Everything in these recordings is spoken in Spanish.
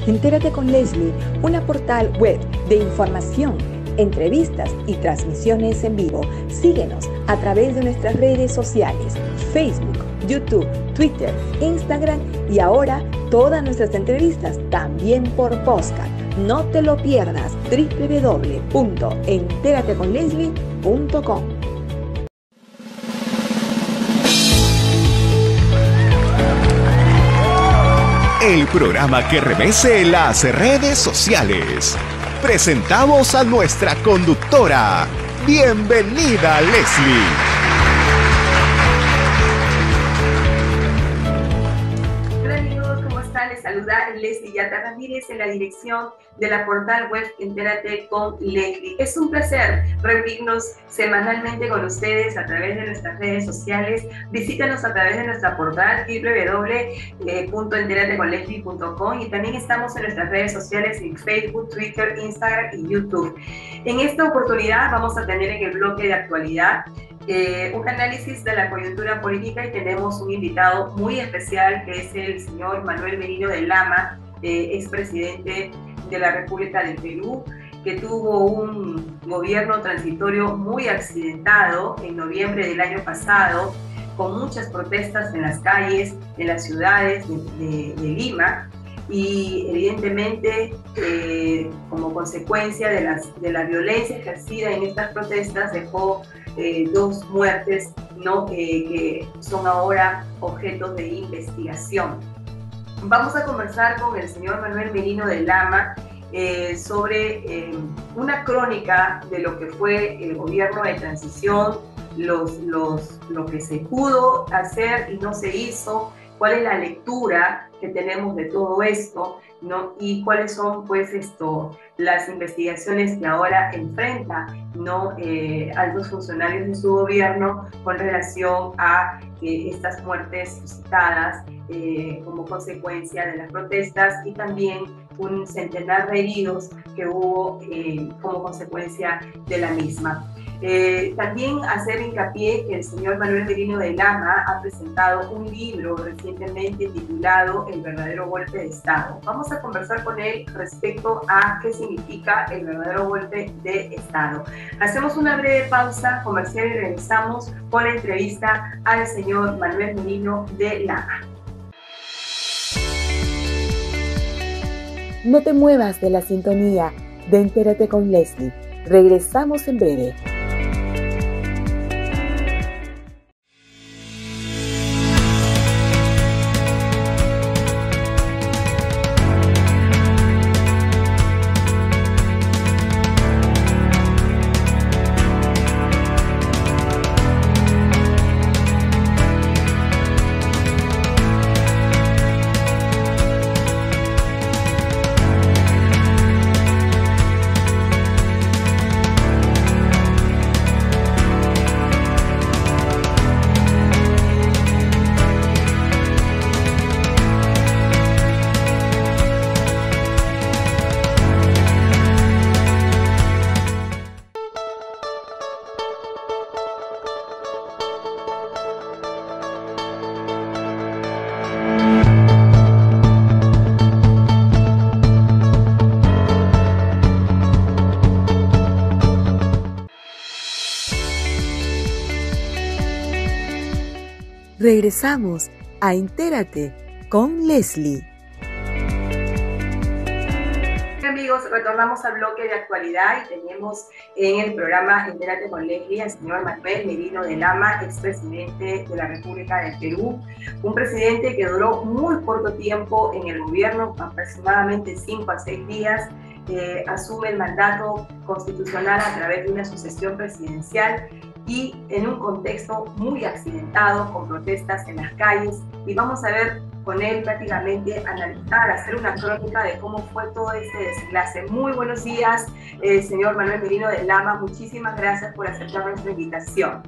Entérate con Leslie, una portal web de información, entrevistas y transmisiones en vivo. Síguenos a través de nuestras redes sociales, Facebook, YouTube, Twitter, Instagram y ahora todas nuestras entrevistas también por podcast. No te lo pierdas, www.enterateconleslie.com. El programa que remece las redes sociales. Presentamos a nuestra conductora. Bienvenida, Leslie. Saluda Leslie Yata Ramírez en la dirección de la portal web Entérate con Leslie. Es un placer reunirnos semanalmente con ustedes a través de nuestras redes sociales. Visítanos a través de nuestra portal www.enterateconleslie.com y también estamos en nuestras redes sociales en Facebook, Twitter, Instagram y YouTube. En esta oportunidad vamos a tener en el bloque de actualidad un análisis de la coyuntura política y tenemos un invitado muy especial que es el señor Manuel Merino de Lama, expresidente de la República del Perú, que tuvo un gobierno transitorio muy accidentado en noviembre del año pasado, con muchas protestas en las calles, en las ciudades de Lima, y evidentemente como consecuencia de la violencia ejercida en estas protestas dejó 2 muertes, ¿no? Que son ahora objetos de investigación. Vamos a conversar con el señor Manuel Merino de Lama sobre una crónica de lo que fue el gobierno de transición, lo que se pudo hacer y no se hizo, cuál es la lectura que tenemos de todo esto, ¿no? Y cuáles son, pues, las investigaciones que ahora enfrenta, ¿no? Altos funcionarios de su gobierno con relación a estas muertes suscitadas como consecuencia de las protestas y también un centenar de heridos que hubo como consecuencia de la misma. También hacer hincapié que el señor Manuel Merino de Lama ha presentado un libro recientemente titulado El verdadero golpe de Estado. Vamos a conversar con él respecto a qué significa el verdadero golpe de Estado. Hacemos una breve pausa comercial y regresamos con la entrevista al señor Manuel Merino de Lama. No te muevas de la sintonía de Entérate con Leslie. Regresamos en breve. Regresamos a Entérate con Leslie. Amigos, retornamos al bloque de actualidad y tenemos en el programa Entérate con Leslie al señor Manuel Merino de Lama, expresidente de la República del Perú, un presidente que duró muy corto tiempo en el gobierno, aproximadamente 5 a 6 días, asume el mandato constitucional a través de una sucesión presidencial y en un contexto muy accidentado, con protestas en las calles, y vamos a ver con él prácticamente analizar, hacer una crónica de cómo fue todo este desenlace. Muy buenos días, señor Manuel Merino de Lama, muchísimas gracias por aceptar nuestra invitación.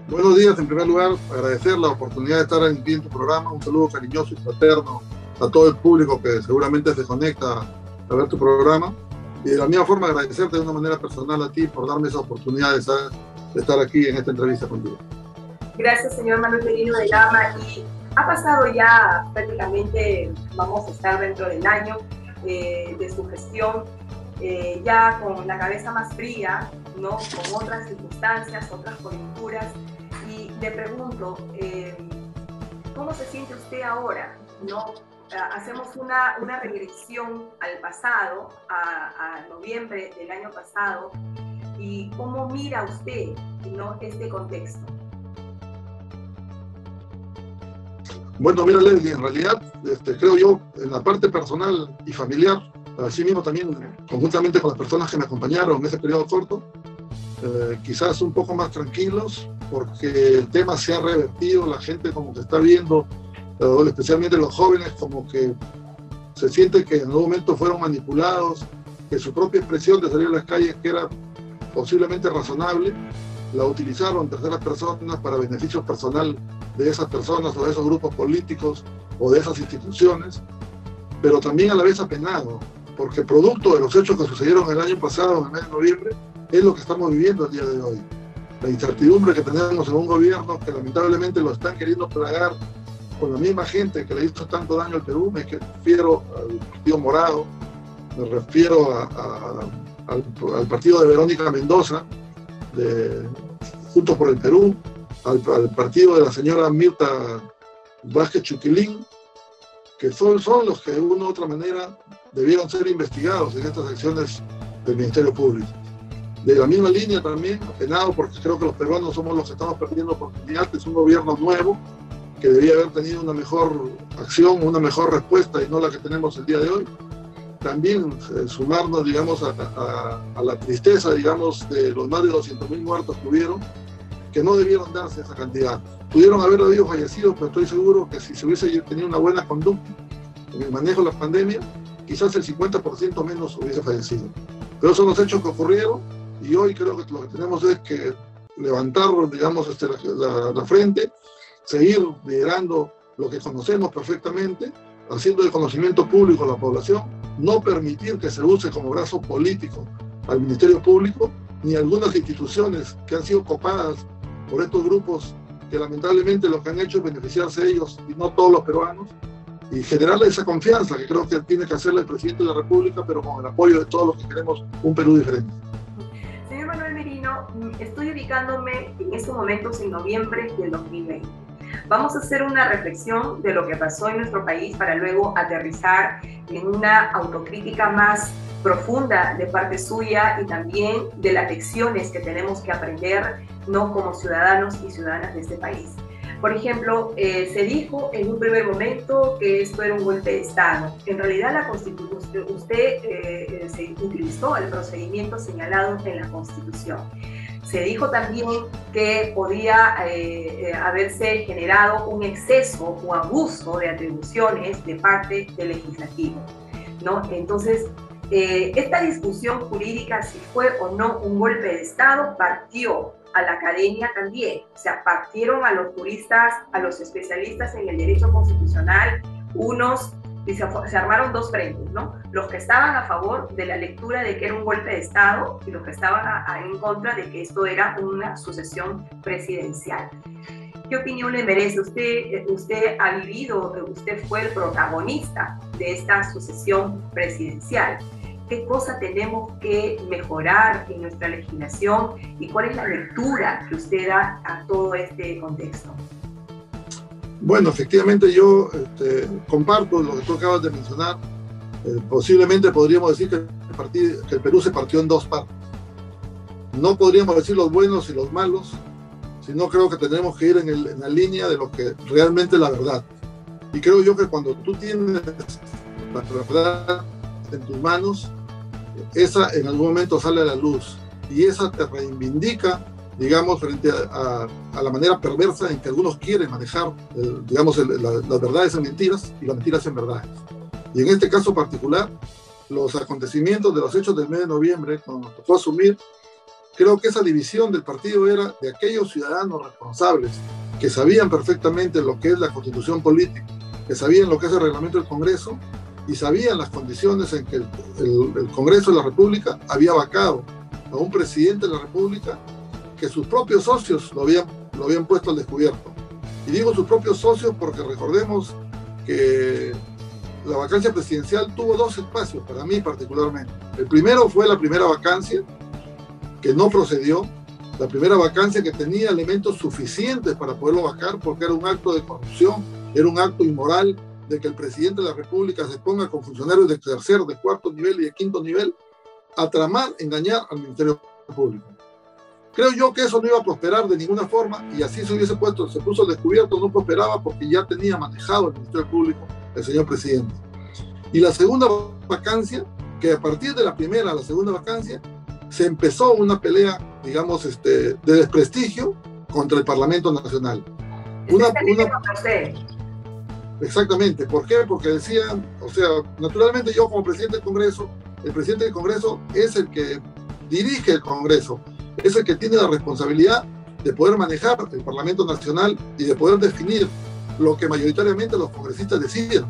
Buenos días, en primer lugar, agradecer la oportunidad de estar en tu programa, un saludo cariñoso y fraterno a todo el público que seguramente se conecta a ver tu programa. Y de la misma forma agradecerte de una manera personal a ti por darme esa oportunidad de estar aquí en esta entrevista contigo. Gracias, señor Manuel Merino de Lama. Y Ha pasado ya prácticamente, vamos a estar dentro del año de su gestión, ya con la cabeza más fría, ¿no? Con otras circunstancias, otras coyunturas, y le pregunto, ¿cómo se siente usted ahora, ¿no? Hacemos una regresión al pasado, a noviembre del año pasado, y cómo mira usted, ¿no?, este contexto. Bueno, mira, Leslie, en realidad creo yo, en la parte personal y familiar, así mismo también conjuntamente con las personas que me acompañaron en ese periodo corto, quizás un poco más tranquilos, porque el tema se ha revertido, la gente como que está viendo, especialmente los jóvenes, como que se siente que en algún momento fueron manipulados, que su propia expresión de salir a las calles, que era posiblemente razonable, la utilizaron terceras personas para beneficio personal de esas personas o de esos grupos políticos o de esas instituciones, pero también a la vez apenado, porque producto de los hechos que sucedieron el año pasado, en el mes de noviembre, es lo que estamos viviendo el día de hoy. La incertidumbre que tenemos en un gobierno que lamentablemente lo están queriendo plagar con la misma gente que le hizo tanto daño al Perú. Me refiero al Partido Morado, me refiero al partido de Verónica Mendoza, de Juntos por el Perú, al partido de la señora Mirta Vázquez Chuquilín, que son los que de una u otra manera debieron ser investigados en estas acciones del Ministerio Público. De la misma línea también, apenado, porque creo que los peruanos somos los que estamos perdiendo oportunidades. Es un gobierno nuevo que debía haber tenido una mejor acción, una mejor respuesta y no la que tenemos el día de hoy. También sumarnos, digamos, a la tristeza, digamos, de los más de 200.000 muertos que hubieron, que no debieron darse esa cantidad. Pudieron haber habido fallecidos, pero estoy seguro que si se hubiese tenido una buena conducta en el manejo de la pandemia, quizás el 50% menos hubiese fallecido. Pero son los hechos que ocurrieron, y hoy creo que lo que tenemos es que levantar, digamos, la frente, seguir liderando lo que conocemos perfectamente, haciendo de conocimiento público a la población, no permitir que se use como brazo político al Ministerio Público, ni algunas instituciones que han sido copadas por estos grupos que lamentablemente lo que han hecho es beneficiarse ellos y no todos los peruanos, y generarle esa confianza que creo que tiene que hacerle el presidente de la República, pero con el apoyo de todos los que queremos un Perú diferente. Señor Manuel Merino, estoy ubicándome en estos momentos en noviembre del 2020. Vamos a hacer una reflexión de lo que pasó en nuestro país para luego aterrizar en una autocrítica más profunda de parte suya y también de las lecciones que tenemos que aprender, ¿no?, como ciudadanos y ciudadanas de este país. Por ejemplo, se dijo en un primer momento que esto era un golpe de Estado. En realidad, la Constitución, usted se utilizó el procedimiento señalado en la Constitución. Se dijo también que podía haberse generado un exceso o abuso de atribuciones de parte del legislativo, ¿no? Entonces, esta discusión jurídica, si fue o no un golpe de Estado, partió a la academia también. O sea, partieron a los juristas, a los especialistas en el derecho constitucional, unos, y se armaron dos frentes, ¿no? Los que estaban a favor de la lectura de que era un golpe de Estado y los que estaban en contra de que esto era una sucesión presidencial. ¿Qué opinión le merece? Usted ha vivido, usted fue el protagonista de esta sucesión presidencial. ¿Qué cosa tenemos que mejorar en nuestra legislación y cuál es la lectura que usted da a todo este contexto? Bueno, efectivamente yo comparto lo que tú acabas de mencionar. Posiblemente podríamos decir que el Perú se partió en dos partes. No podríamos decir los buenos y los malos, sino creo que tenemos que ir en la línea de lo que realmente es la verdad. Y creo yo que cuando tú tienes la verdad en tus manos, esa en algún momento sale a la luz y esa te reivindica, digamos, frente a la manera perversa en que algunos quieren manejar, digamos, las verdades en mentiras y las mentiras en verdades. Y en este caso particular, los acontecimientos de los hechos del mes de noviembre, cuando nos tocó asumir, creo que esa división del partido era de aquellos ciudadanos responsables que sabían perfectamente lo que es la constitución política, que sabían lo que es el reglamento del Congreso y sabían las condiciones en que el Congreso de la República había vacado a un presidente de la República que sus propios socios lo habían puesto al descubierto. Y digo sus propios socios porque recordemos que la vacancia presidencial tuvo dos espacios, para mí particularmente. El primero fue la primera vacancia, que no procedió, la primera vacancia que tenía elementos suficientes para poderlo vacar, porque era un acto de corrupción, era un acto inmoral de que el presidente de la República se ponga con funcionarios de tercer, de cuarto nivel y de quinto nivel a tramar, engañar al Ministerio Público. Creo yo que eso no iba a prosperar de ninguna forma, y así se puso al descubierto, no prosperaba porque ya tenía manejado el Ministerio Público el señor presidente. Y la segunda vacancia, que a partir de la primera a la segunda vacancia, se empezó una pelea, digamos, de desprestigio contra el Parlamento Nacional. Exactamente. ¿Por qué? Porque decían, o sea, naturalmente yo como presidente del Congreso, el presidente del Congreso es el que dirige el Congreso, es el que tiene la responsabilidad de poder manejar el Parlamento Nacional y de poder definir lo que mayoritariamente los congresistas deciden.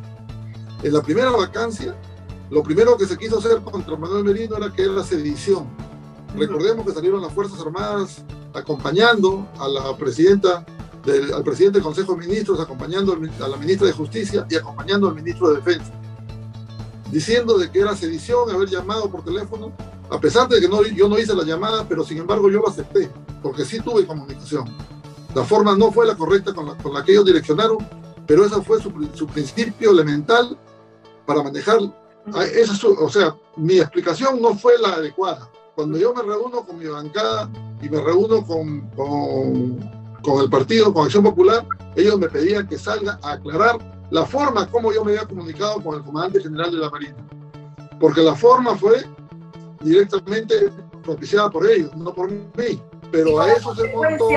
En la primera vacancia, lo primero que se quiso hacer contra Manuel Merino era que era sedición. Recordemos que salieron las Fuerzas Armadas acompañando a la presidenta al presidente del Consejo de Ministros, acompañando a la ministra de Justicia y acompañando al ministro de Defensa, diciendo de que era sedición haber llamado por teléfono, a pesar de que yo no hice la llamada, pero sin embargo yo lo acepté, porque sí tuve comunicación. La forma no fue la correcta con la que ellos direccionaron, pero ese fue su principio elemental para manejar. O sea, mi explicación no fue la adecuada. Cuando yo me reúno con mi bancada y me reúno con el partido, con Acción Popular, ellos me pedían que salga a aclarar la forma como yo me había comunicado con el comandante general de la Marina. Porque la forma fue directamente propiciada por ellos, no por mí. Pero a eso se montó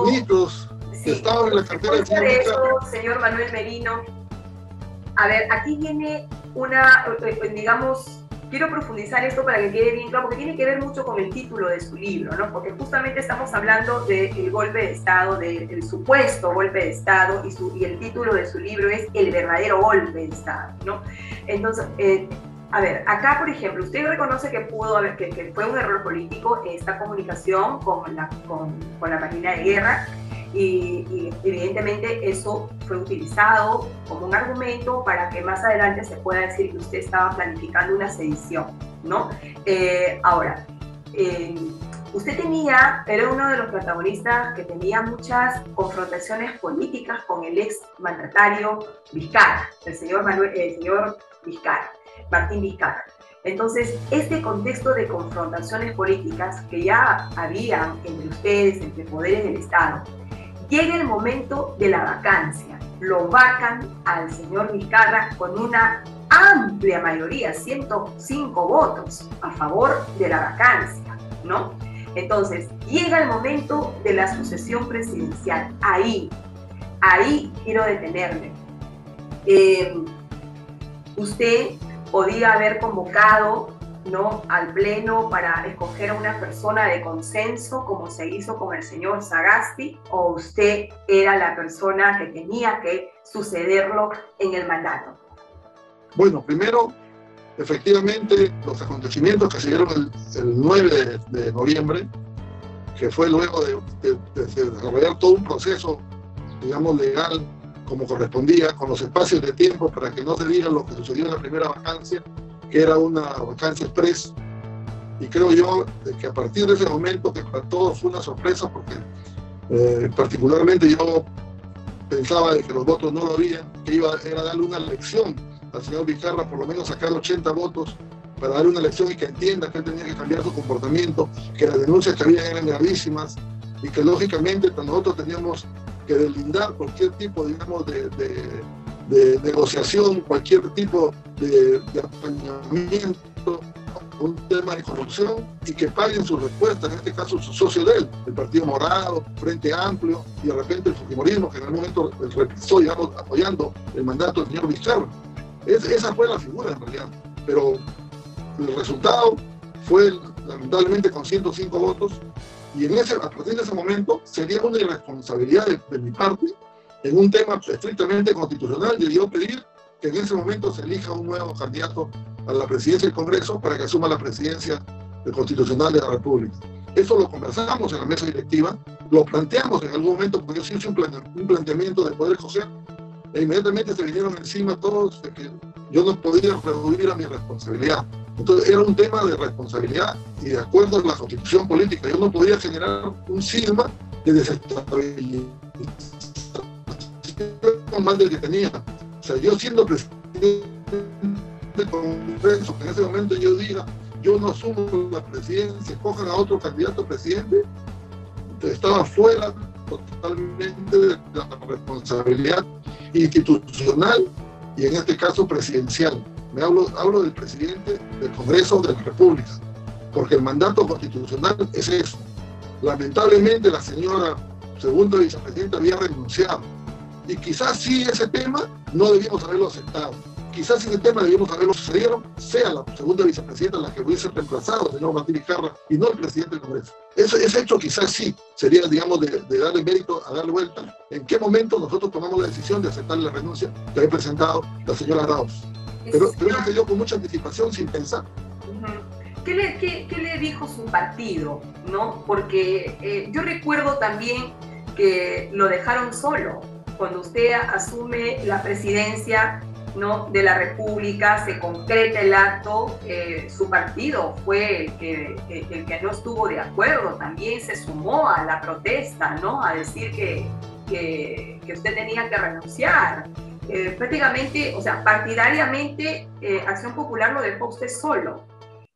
ministros que estaban en la cartera del señor Vizcarra. Señor Manuel Merino, a ver, aquí viene digamos, quiero profundizar esto para que quede bien claro, porque tiene que ver mucho con el título de su libro, ¿no? Porque justamente estamos hablando del golpe de Estado, del supuesto golpe de Estado, y el título de su libro es El verdadero golpe de Estado, ¿no? Entonces, a ver, acá, por ejemplo, usted reconoce que que fue un error político esta comunicación con la Marina de Guerra, y evidentemente eso fue utilizado como un argumento para que más adelante se pueda decir que usted estaba planificando una sedición, ¿no? Ahora, usted era uno de los protagonistas que tenía muchas confrontaciones políticas con el ex mandatario Vizcarra, el señor Vizcarra, Martín Vizcarra. Entonces, este contexto de confrontaciones políticas que ya había entre ustedes, entre poderes del Estado, llega el momento de la vacancia. Lo vacan al señor Vizcarra con una amplia mayoría, 105 votos a favor de la vacancia, ¿no? Entonces, llega el momento de la sucesión presidencial. Ahí quiero detenerme. Usted podía haber convocado, ¿no?, al Pleno para escoger a una persona de consenso, como se hizo con el señor Sagasti, o usted era la persona que tenía que sucederlo en el mandato. Bueno, primero, efectivamente, los acontecimientos que se dieron el 9 de noviembre, que fue luego de desarrollar todo un proceso, digamos, legal, como correspondía, con los espacios de tiempo para que no se diga lo que sucedió en la primera vacancia, que era una vacancia express, y creo yo que a partir de ese momento, que para todos fue una sorpresa, porque particularmente yo pensaba de que los votos no lo habían, que era darle una lección al señor Vizcarra, por lo menos sacar 80 votos, para darle una lección y que entienda que él tenía que cambiar su comportamiento, que las denuncias que había eran gravísimas, y que lógicamente nosotros teníamos que deslindar cualquier tipo, digamos, de negociación, cualquier tipo de apañamiento, un tema de corrupción, y que paguen su respuesta, en este caso su socio de él, el Partido Morado, Frente Amplio, y de repente el Fujimorismo, que en el momento represó, digamos, apoyando el mandato del señor Vizcarra. Esa fue la figura en realidad, pero el resultado fue lamentablemente con 105 votos, y a partir de ese momento sería una irresponsabilidad de mi parte, en un tema estrictamente constitucional, de yo pedir que en ese momento se elija un nuevo candidato a la presidencia del Congreso para que asuma la presidencia constitucional de la República. Eso lo conversamos en la mesa directiva, lo planteamos en algún momento, porque yo sí hice un planteamiento de poder escoger, e inmediatamente se vinieron encima todos de que yo no podía rehuir a mi responsabilidad. Entonces era un tema de responsabilidad y de acuerdo a la constitución política. Yo no podía generar un sigma de desestabilización más del que tenía. O sea, yo siendo presidente del Congreso, que en ese momento yo diga, yo no asumo la presidencia, cojan a otro candidato a presidente, estaba fuera totalmente de la responsabilidad institucional y en este caso presidencial. Hablo del presidente del Congreso de la República, porque el mandato constitucional es eso. Lamentablemente la señora segunda vicepresidenta había renunciado y quizás sí ese tema no debíamos haberlo aceptado. Quizás ese tema debíamos haberlo sucedido, sea la segunda vicepresidenta la que hubiese reemplazado al señor Martín Vizcarra y no el presidente del Congreso. Ese hecho quizás sí sería, digamos, de darle mérito a darle vuelta. ¿En qué momento nosotros tomamos la decisión de aceptar la renuncia que había presentado la señora Arauz? Pero eso se dio con mucha anticipación, sin pensar. ¿Qué le dijo su partido? ¿No? Porque yo recuerdo también que lo dejaron solo. Cuando usted asume la presidencia, ¿no?, de la República, se concreta el acto, su partido fue el que no estuvo de acuerdo, también se sumó a la protesta, ¿no?, a decir que usted tenía que renunciar. Prácticamente, o sea, partidariamente, Acción Popular lo dejó usted solo.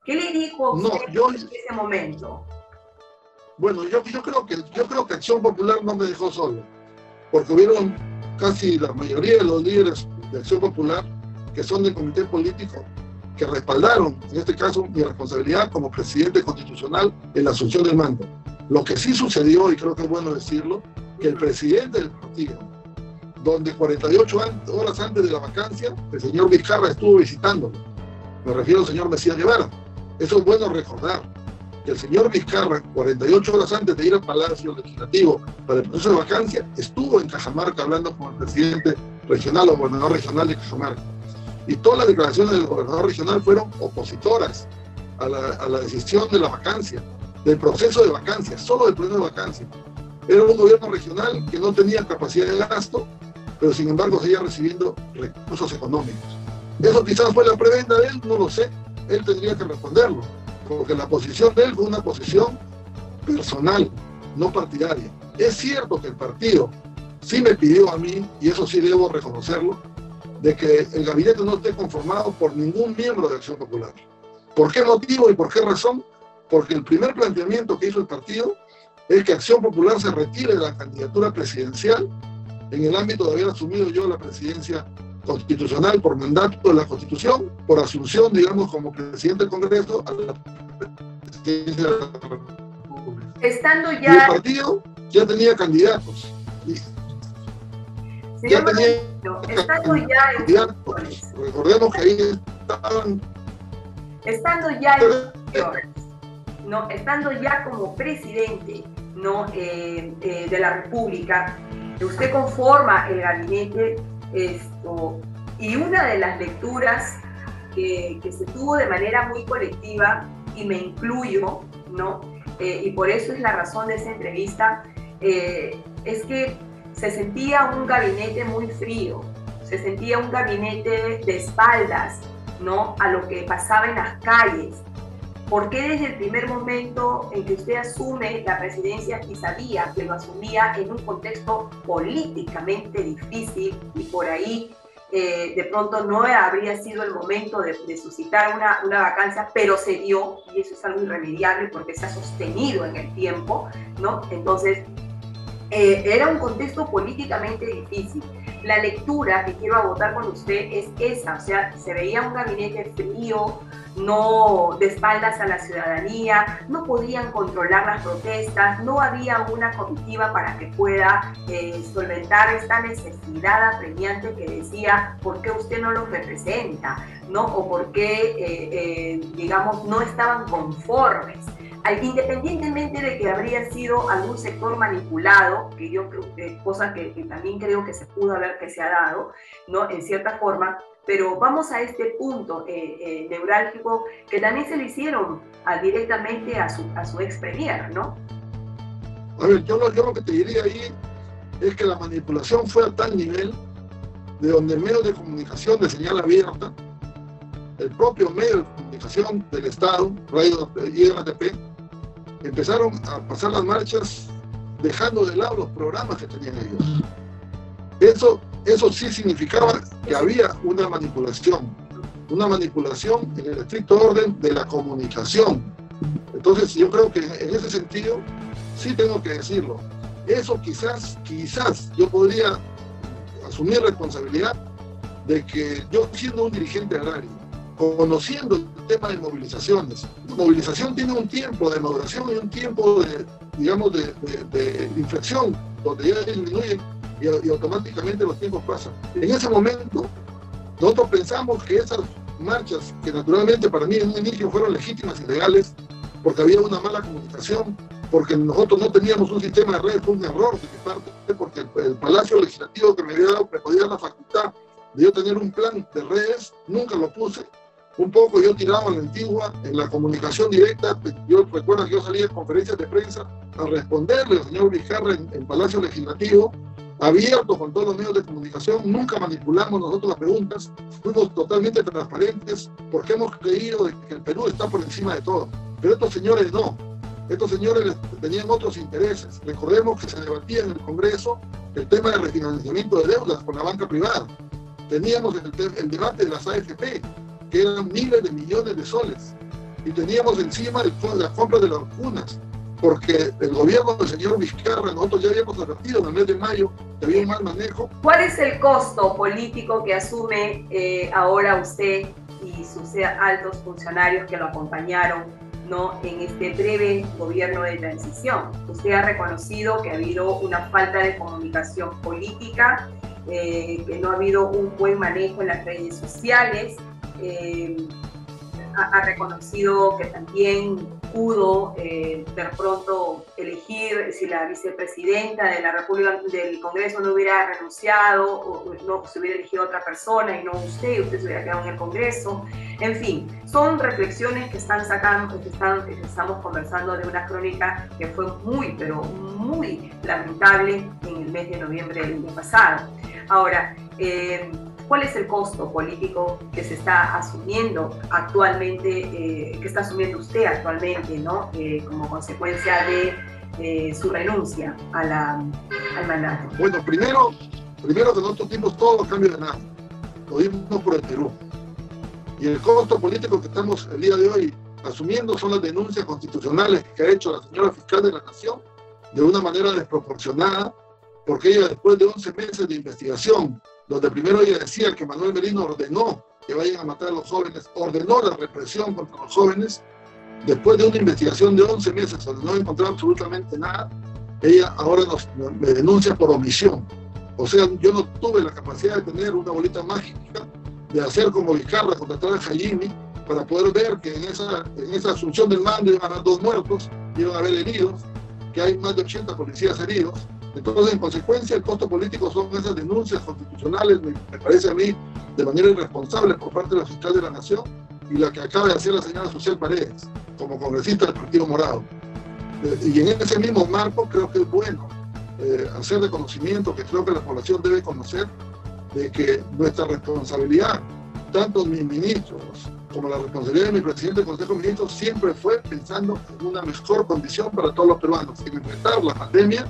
¿Qué le dijo usted en ese momento? Bueno, yo creo que Acción Popular no me dejó solo, porque hubieron casi la mayoría de los líderes de Acción Popular, que son del comité político, que respaldaron, en este caso, mi responsabilidad como presidente constitucional en la asunción del mando. Lo que sí sucedió, y creo que es bueno decirlo, que el presidente del partido, donde 48 horas antes de la vacancia, el señor Vizcarra estuvo visitándolo. Me refiero al señor Mesías Guevara. Eso es bueno recordar, que el señor Vizcarra, 48 horas antes de ir al Palacio Legislativo para el proceso de vacancia, estuvo en Cajamarca hablando con el presidente regional o gobernador regional de Cajamarca. Y todas las declaraciones del gobernador regional fueron opositoras a la decisión de la vacancia, del proceso de vacancia, solo del proceso de vacancia. Era un gobierno regional que no tenía capacidad de gasto, pero sin embargo seguía recibiendo recursos económicos. Eso quizás fue la prebenda de él, no lo sé, él tendría que responderlo, porque la posición de él fue una posición personal, no partidaria. Es cierto que el partido sí me pidió a mí, y eso sí debo reconocerlo, de que el gabinete no esté conformado por ningún miembro de Acción Popular. ¿Por qué motivo y por qué razón? Porque el primer planteamiento que hizo el partido es que Acción Popular se retire de la candidatura presidencial en el ámbito de haber asumido yo la presidencia constitucional por mandato de la Constitución, por asunción, digamos, como presidente del Congreso a la presidencia de la República. Estando ya... Y el partido ya tenía candidatos. Señor Mauricio, estando ya en funciones. Recordemos que ahí estaban... Estando ya en funciones, ¿no? Estando ya como presidente, ¿no?, de la República, usted conforma el gabinete, y una de las lecturas que se tuvo de manera muy colectiva, y me incluyo, ¿no?, y por eso es la razón de esa entrevista, es que se sentía un gabinete muy frío, se sentía un gabinete de espaldas, ¿no?, a lo que pasaba en las calles. ¿Por qué desde el primer momento en que usted asume la presidencia y sabía que lo asumía en un contexto políticamente difícil y por ahí de pronto no habría sido el momento de suscitar una vacancia, pero se dio, y eso es algo irremediable porque se ha sostenido en el tiempo, ¿no? Entonces, era un contexto políticamente difícil. La lectura que quiero abotar con usted es esa, o sea, se veía un gabinete frío, no de espaldas a la ciudadanía, no podían controlar las protestas, no había una comitiva para que pueda solventar esta necesidad apremiante que decía, ¿por qué usted no los representa?, ¿no? O por qué, digamos, no estaban conformes. Independientemente de que habría sido algún sector manipulado, que yo creo que cosa que también creo que se pudo haber, que se ha dado, ¿no?, en cierta forma, pero vamos a este punto neurálgico que también se le hicieron directamente a su ex premier, ¿no? A ver, yo lo que te diría ahí es que la manipulación fue a tal nivel de donde medios de comunicación de señal abierta, el propio medio de comunicación del Estado, Radio y RTP, empezaron a pasar las marchas dejando de lado los programas que tenían ellos. Eso sí significaba que había una manipulación en el estricto orden de la comunicación. Entonces yo creo que en ese sentido sí tengo que decirlo. Eso quizás yo podría asumir responsabilidad de que yo, siendo un dirigente agrario, conociendo el tema de movilizaciones, la movilización tiene un tiempo de maduración y un tiempo de inflexión, donde ya disminuyen y automáticamente los tiempos pasan. En ese momento, nosotros pensamos que esas marchas, que naturalmente para mí en un inicio fueron legítimas y legales, porque había una mala comunicación, porque nosotros no teníamos un sistema de redes, fue un error de mi parte, porque el Palacio Legislativo que me podía dar la facultad de yo tener un plan de redes, nunca lo puse. Un poco yo tiraba a la antigua en la comunicación directa. Yo recuerdo que yo salía en conferencias de prensa a responderle al señor Vizcarra en Palacio Legislativo, abierto con todos los medios de comunicación. Nunca manipulamos nosotros las preguntas, fuimos totalmente transparentes porque hemos creído de que el Perú está por encima de todo. Pero estos señores no. Estos señores tenían otros intereses. Recordemos que se debatía en el Congreso el tema de refinanciamiento de deudas con la banca privada. Teníamos el debate de las AFP, que eran miles de millones de soles. Y teníamos encima la compra de las vacunas, porque el gobierno del señor Vizcarra, nosotros ya habíamos advertido en el mes de mayo que había un mal manejo. ¿Cuál es el costo político que asume ahora usted y sus altos funcionarios que lo acompañaron, ¿no?, en este breve gobierno de transición? Usted ha reconocido que ha habido una falta de comunicación política, que no ha habido un buen manejo en las redes sociales, ha reconocido que también pudo de pronto elegir, si la vicepresidenta de la República, del Congreso no hubiera renunciado o no se hubiera elegido otra persona y no usted se hubiera quedado en el Congreso. En fin, son reflexiones que están sacando, que estamos conversando de una crónica que fue muy, pero muy lamentable en el mes de noviembre del año pasado. Ahora, ¿cuál es el costo político que se está asumiendo actualmente, que está asumiendo usted actualmente, ¿no?, como consecuencia de su renuncia al mandato? Bueno, primero que en otros tiempos todo cambia de nada. Lo vimos por el Perú. Y el costo político que estamos el día de hoy asumiendo son las denuncias constitucionales que ha hecho la señora fiscal de la Nación de una manera desproporcionada, porque ella, después de 11 meses de investigación, donde primero ella decía que Manuel Merino ordenó que vayan a matar a los jóvenes, ordenó la represión contra los jóvenes, después de una investigación de 11 meses donde no encontró absolutamente nada, ella ahora me denuncia por omisión. O sea, yo no tuve la capacidad de tener una bolita mágica, de hacer como Vizcarra, contratar a Jaime, para poder ver que en esa asunción del mando iban a haber 2 muertos, iban a haber heridos, que hay más de 80 policías heridos. Entonces, en consecuencia, el costo político son esas denuncias constitucionales, me parece a mí, de manera irresponsable por parte de la fiscal de la Nación, y la que acaba de hacer la señora Social Paredes, como congresista del Partido Morado. Y en ese mismo marco creo que es bueno hacer reconocimiento, que creo que la población debe conocer, de que nuestra responsabilidad, tanto mis ministros como la responsabilidad de mi presidente del Consejo de Ministros, siempre fue pensando en una mejor condición para todos los peruanos, en enfrentar la pandemia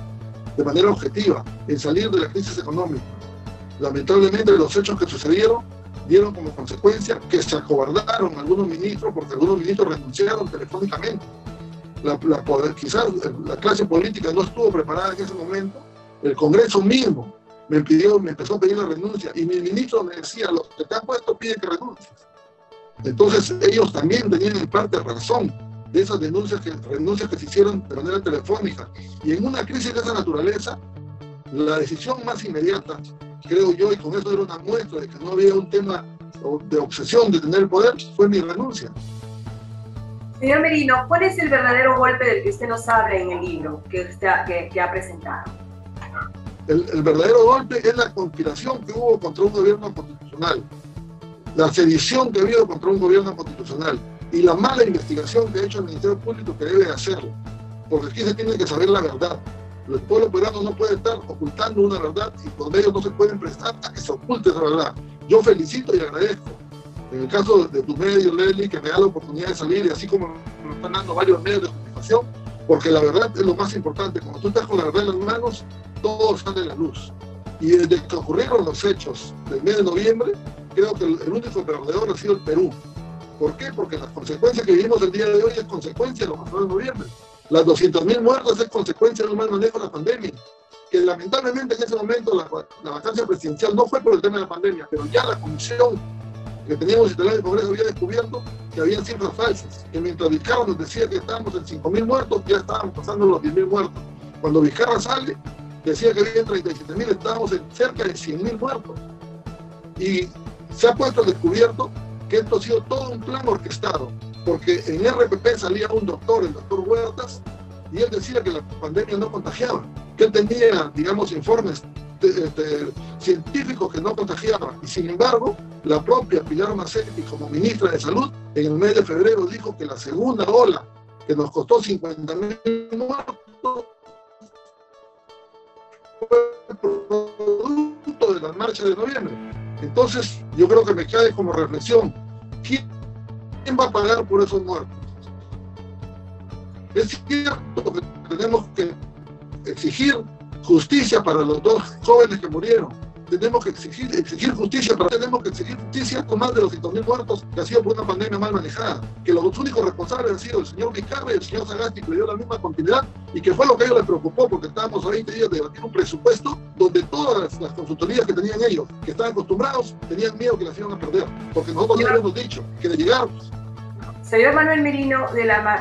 de manera objetiva, en salir de la crisis económica. Lamentablemente los hechos que sucedieron dieron como consecuencia que se acobardaron algunos ministros, porque algunos ministros renunciaron telefónicamente. Quizás la clase política no estuvo preparada en ese momento. El Congreso mismo me empezó a pedir la renuncia, y mi ministro me decía: los que te han puesto piden que renuncies. Entonces ellos también tenían en parte razón de esas renuncias que se hicieron de manera telefónica. Y en una crisis de esa naturaleza, la decisión más inmediata, creo yo, y con eso era una muestra de que no había un tema de obsesión de tener el poder, fue mi renuncia. Señor Merino, ¿cuál es el verdadero golpe del que usted nos habla en el libro que ha presentado? El verdadero golpe es la conspiración que hubo contra un gobierno constitucional, la sedición que ha habido contra un gobierno constitucional y la mala investigación que ha hecho el Ministerio Público, que debe hacerlo, porque aquí se tiene que saber la verdad. el pueblo peruano no puede estar ocultando una verdad y los medios no se pueden prestar a que se oculte esa verdad. Yo felicito y agradezco. En el caso de tus medios, Leslie, que me da la oportunidad de salir, y así como me están dando varios medios de comunicación, porque la verdad es lo más importante. Cuando tú estás con la verdad en las manos, todo sale a la luz. Y desde que ocurrieron los hechos del mes de noviembre, creo que el único perdedor ha sido el Perú. ¿Por qué? Porque las consecuencias que vivimos el día de hoy es consecuencia de lo que pasó en noviembre. Las 200.000 muertes es consecuencia de un mal manejo de la pandemia. Que lamentablemente en ese momento la vacancia presidencial no fue por el tema de la pandemia, pero ya la comisión que teníamos instalada en el Congreso había descubierto que habían cifras falsas. Que mientras Vizcarra nos decía que estábamos en 5.000 muertos, ya estábamos pasando los 10.000 muertos. Cuando Vizcarra sale, decía que había 37.000, estábamos en cerca de 100.000 muertos. Y se ha puesto al descubierto que esto ha sido todo un plan orquestado, porque en RPP salía un doctor, el doctor Huertas, y él decía que la pandemia no contagiaba, que él tenía, digamos, informes científicos que no contagiaban, y sin embargo, la propia Pilar Macetti, como ministra de Salud, en el mes de febrero dijo que la segunda ola, que nos costó 50.000 muertos, fue producto de la marcha de noviembre. Entonces, yo creo que me cae como reflexión, ¿quién va a pagar por esos muertos? Es cierto que tenemos que exigir justicia para los 2 jóvenes que murieron. Tenemos que exigir justicia, tenemos que exigir justicia con más de los 200.000 muertos que ha sido por una pandemia mal manejada. Que los únicos responsables han sido el señor Vizcarra y el señor Sagasti, que le dio la misma continuidad, y que fue lo que a ellos les preocupó, porque estábamos a 20 días de debatir un presupuesto donde todas las consultorías que tenían ellos, que estaban acostumbrados, tenían miedo que las iban a perder, porque nosotros ya habíamos dicho que de llegar. Señor Manuel Merino,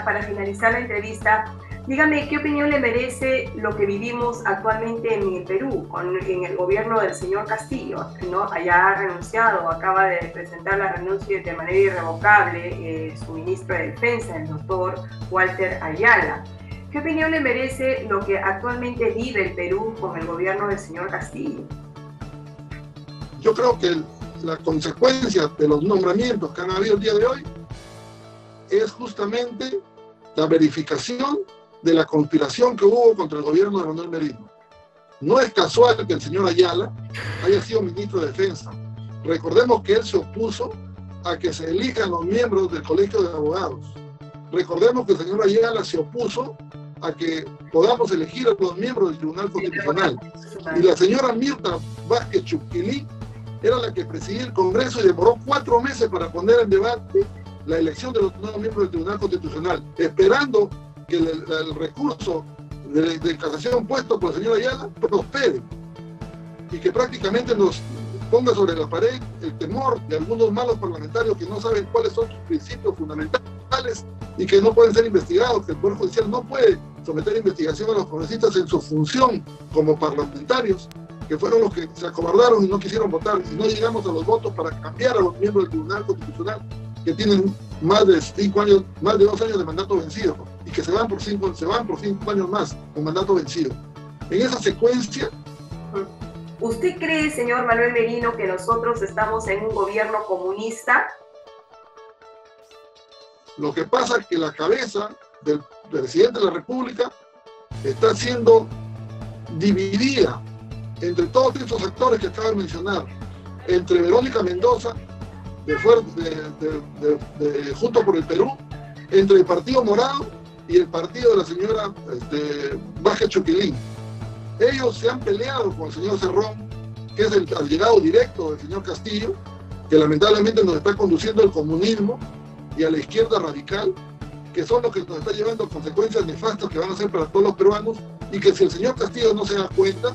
para finalizar la entrevista, dígame, ¿qué opinión le merece lo que vivimos actualmente en el Perú, en el gobierno del señor Castillo, ¿no? Allá ha renunciado, acaba de presentar la renuncia de manera irrevocable su ministro de Defensa, el doctor Walter Ayala. ¿Qué opinión le merece lo que actualmente vive el Perú con el gobierno del señor Castillo? Yo creo que la consecuencia de los nombramientos que han habido el día de hoy es justamente la verificación de la conspiración que hubo contra el gobierno de Manuel Merino. No es casual que el señor Ayala haya sido ministro de Defensa. Recordemos que él se opuso a que se elijan los miembros del Colegio de Abogados. Recordemos que el señor Ayala se opuso a que podamos elegir a los miembros del Tribunal Constitucional. Y la señora Mirta Vázquez Chuquilí era la que presidía el Congreso y demoró 4 meses para poner en debate la elección de los nuevos miembros del Tribunal Constitucional, esperando que el recurso de casación puesto por el señor Ayala prospere y que prácticamente nos ponga sobre la pared el temor de algunos malos parlamentarios que no saben cuáles son sus principios fundamentales y que no pueden ser investigados, que el Poder Judicial no puede someter investigación a los congresistas en su función como parlamentarios, que fueron los que se acobardaron y no quisieron votar, y no llegamos a los votos para cambiar a los miembros del Tribunal Constitucional que tienen más de 5 años, más de 2 años de mandato vencido, y que se van por 5 años más con mandato vencido. En esa secuencia... ¿Usted cree, señor Manuel Merino, que nosotros estamos en un gobierno comunista? Lo que pasa es que la cabeza del presidente de la República está siendo dividida entre todos esos actores que acabo de mencionar, entre Verónica Mendoza, Juntos por el Perú, entre el Partido Morado y el partido de la señora Vázquez Chuquilín. Ellos se han peleado con el señor Cerrón, que es el allegado directo del señor Castillo, que lamentablemente nos está conduciendo al comunismo y a la izquierda radical, que son los que nos están llevando a consecuencias nefastas que van a ser para todos los peruanos, y que si el señor Castillo no se da cuenta,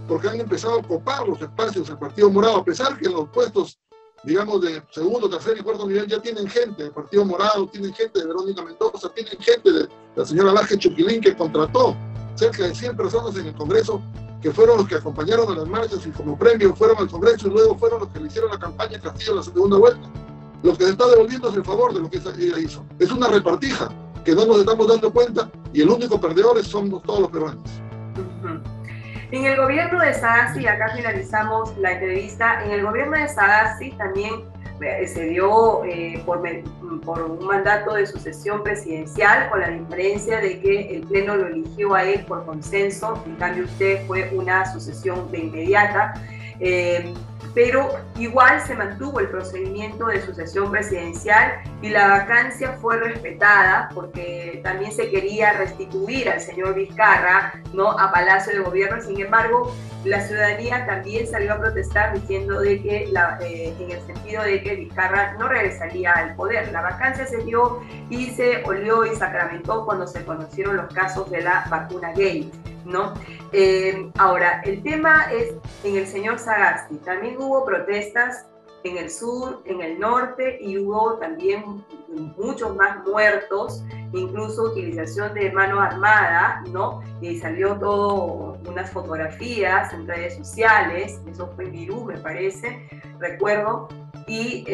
porque han empezado a copar los espacios del Partido Morado, a pesar que los puestos, digamos, de segundo, tercer y cuarto nivel ya tienen gente del Partido Morado, tienen gente de Verónica Mendoza, tienen gente de la señora Vázquez Chuquilín, que contrató cerca de 100 personas en el Congreso, que fueron los que acompañaron a las marchas y como premio fueron al Congreso y luego fueron los que le hicieron la campaña a Castillo en la segunda vuelta. Lo que se está devolviendo es el favor de lo que ella hizo. Es una repartija que no nos estamos dando cuenta y el único perdedor somos todos los peruanos. En el gobierno de Sagasti, acá finalizamos la entrevista, en el gobierno de Sagasti también se dio por un mandato de sucesión presidencial, con la diferencia de que el Pleno lo eligió a él por consenso, en cambio usted fue una sucesión de inmediata. Pero igual se mantuvo el procedimiento de sucesión presidencial y la vacancia fue respetada, porque también se quería restituir al señor Vizcarra, ¿no?, a Palacio de Gobierno. Sin embargo, la ciudadanía también salió a protestar diciendo de que en el sentido de que Vizcarra no regresaría al poder. La vacancia se dio y se olió y sacramentó cuando se conocieron los casos de la vacuna Gate, ¿no? Ahora, el tema es en el señor Sagasti. También hubo protestas en el sur, en el norte, y hubo también muchos más muertos, incluso utilización de mano armada, ¿no? Y salió todo, unas fotografías en redes sociales, eso fue en Virú, me parece, recuerdo. Y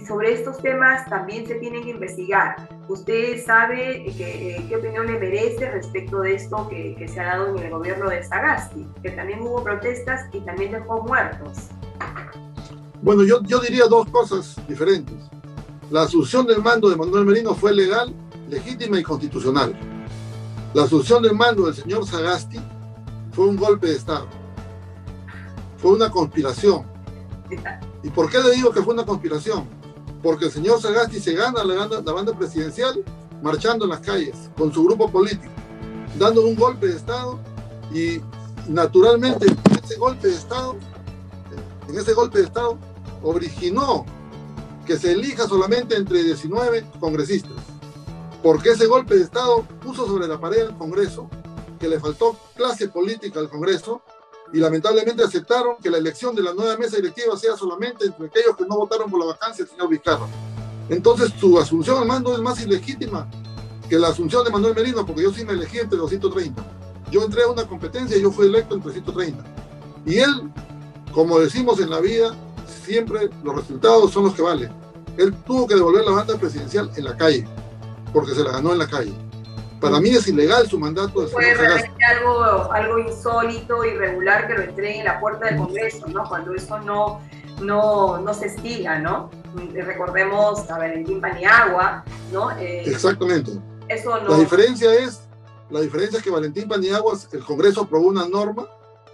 sobre estos temas también se tienen que investigar. ¿Usted sabe qué opinión le merece respecto de esto que se ha dado en el gobierno de Sagasti? Que también hubo protestas y también dejó muertos. Bueno, yo diría dos cosas diferentes. La asunción del mando de Manuel Merino fue legal, legítima y constitucional. La asunción del mando del señor Sagasti fue un golpe de Estado. Fue una conspiración. ¿Y por qué le digo que fue una conspiración? Porque el señor Sagasti se gana la banda presidencial marchando en las calles con su grupo político, dando un golpe de Estado, y naturalmente en ese golpe de Estado originó que se elija solamente entre 19 congresistas, porque ese golpe de Estado puso sobre la pared del Congreso que le faltó clase política al Congreso, y lamentablemente aceptaron que la elección de la nueva mesa directiva sea solamente entre aquellos que no votaron por la vacancia del señor Vizcarra. Entonces su asunción al mando es más ilegítima que la asunción de Manuel Merino, porque yo sí me elegí entre los 130. Yo entré a una competencia y yo fui electo entre 130. Y él, como decimos en la vida, siempre los resultados son los que valen. Él tuvo que devolver la banda presidencial en la calle, porque se la ganó en la calle. Para mí es ilegal su mandato de señor Sagasti. Algo insólito, irregular, que lo entreguen en la puerta del Congreso, ¿no? Cuando eso no se estila, ¿no? Recordemos a Valentín Paniagua, ¿no? Exactamente. Eso no... La diferencia es que Valentín Paniagua, el Congreso aprobó una norma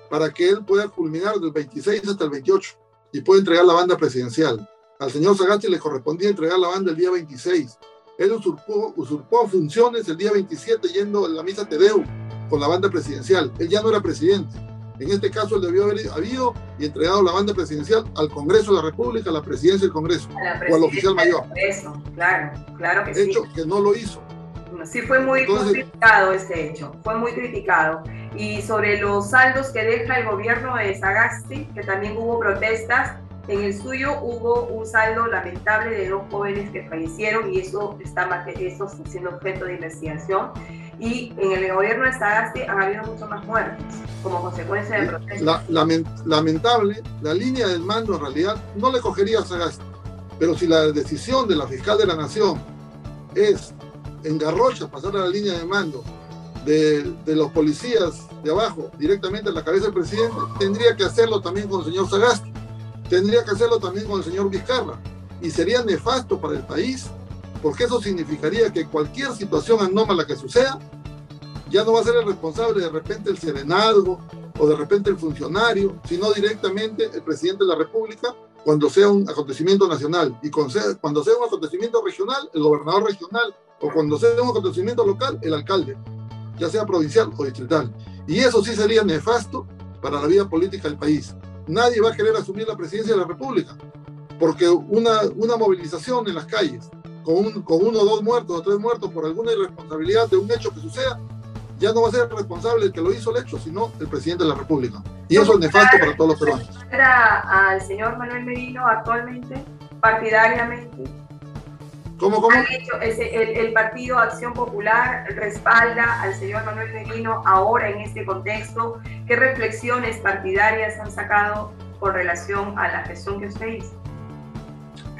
para que él pueda culminar del 26 hasta el 28 y pueda entregar la banda presidencial. Al señor Sagasti le correspondía entregar la banda el día 26. Él usurpó funciones el día 27 yendo a la misa Te Deum con la banda presidencial. Él ya no era presidente. En este caso, él debió haber habido y entregado la banda presidencial al Congreso de la República, a la presidencia del Congreso, o al oficial mayor. Claro que sí. Hecho que no lo hizo. Sí, fue muy criticado este hecho, fue muy criticado. Y sobre los saldos que deja el gobierno de Sagasti, que también hubo protestas, en el suyo hubo un saldo lamentable de 2 jóvenes que fallecieron, y eso está siendo objeto de investigación. Y en el gobierno de Sagasti han habido muchos más muertos como consecuencia de protestas. Lamentable, la línea del mando en realidad no le cogería a Sagasti, pero si la decisión de la fiscal de la Nación es en Garrocha pasar a la línea de mando de los policías de abajo directamente a la cabeza del presidente, tendría que hacerlo también con el señor Sagasti. Tendría que hacerlo también con el señor Vizcarra, y sería nefasto para el país, porque eso significaría que cualquier situación anómala que suceda, ya no va a ser el responsable de repente el serenazgo o de repente el funcionario, sino directamente el presidente de la República, cuando sea un acontecimiento nacional, y cuando sea un acontecimiento regional, el gobernador regional, o cuando sea un acontecimiento local, el alcalde, ya sea provincial o distrital. Y eso sí sería nefasto para la vida política del país. Nadie va a querer asumir la presidencia de la República, porque una movilización en las calles con 1 o 2 muertos o 3 muertos por alguna irresponsabilidad de un hecho que suceda, ya no va a ser el responsable el que lo hizo el hecho, sino el presidente de la República. Y eso es nefasto para todos los peruanos. ¿Al señor Manuel Merino actualmente, partidariamente? ¿Cómo? El Partido Acción Popular respalda al señor Manuel Merino ahora en este contexto. ¿Qué reflexiones partidarias han sacado con relación a la gestión que usted hizo?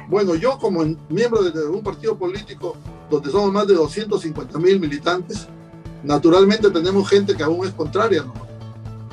Bueno, yo como miembro de un partido político donde somos más de 250.000 militantes, naturalmente tenemos gente que aún es contraria, ¿no?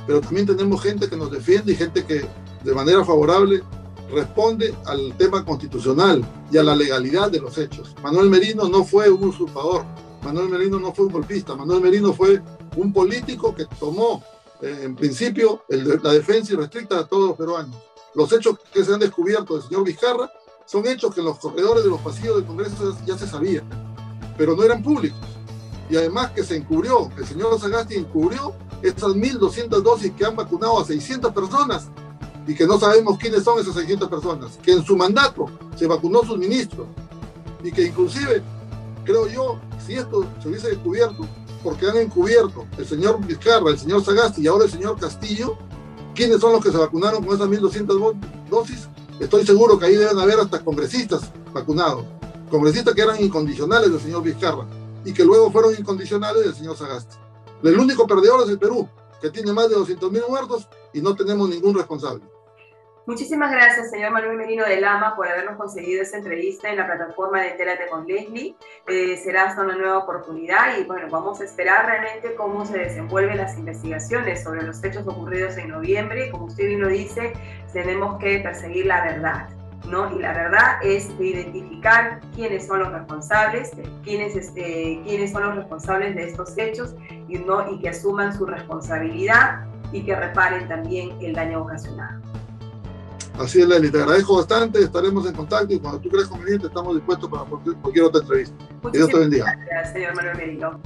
Pero también tenemos gente que nos defiende y gente que de manera favorable responde al tema constitucional y a la legalidad de los hechos. Manuel Merino no fue un usurpador, Manuel Merino no fue un golpista, Manuel Merino fue un político que tomó, en principio, la defensa irrestricta de todos los peruanos. Los hechos que se han descubierto del señor Vizcarra son hechos que en los corredores de los pasillos del Congreso ya se sabían, pero no eran públicos. Y además que se encubrió, el señor Sagasti encubrió esas 1.200 dosis que han vacunado a 600 personas y que no sabemos quiénes son esas 600 personas, que en su mandato se vacunó sus ministros y que inclusive, creo yo, si esto se hubiese descubierto, porque han encubierto el señor Vizcarra, el señor Sagasti y ahora el señor Castillo, quiénes son los que se vacunaron con esas 1.200 dosis, estoy seguro que ahí deben haber hasta congresistas vacunados, congresistas que eran incondicionales del señor Vizcarra y que luego fueron incondicionales del señor Sagasti. El único perdedor es el Perú, que tiene más de 200.000 muertos y no tenemos ningún responsable. Muchísimas gracias, señor Manuel Merino de Lama, por habernos conseguido esta entrevista en la plataforma de Entérate con Leslie. Será hasta una nueva oportunidad y bueno, vamos a esperar realmente cómo se desenvuelven las investigaciones sobre los hechos ocurridos en noviembre. Como usted bien lo dice, tenemos que perseguir la verdad, ¿no? Y la verdad es identificar quiénes son los responsables, quiénes son los responsables de estos hechos y que asuman su responsabilidad y que reparen también el daño ocasionado. Así es, Leslie, te agradezco bastante, estaremos en contacto y cuando tú creas conveniente estamos dispuestos para cualquier otra entrevista. Que Dios te bendiga. Gracias, señor Manuel Merino.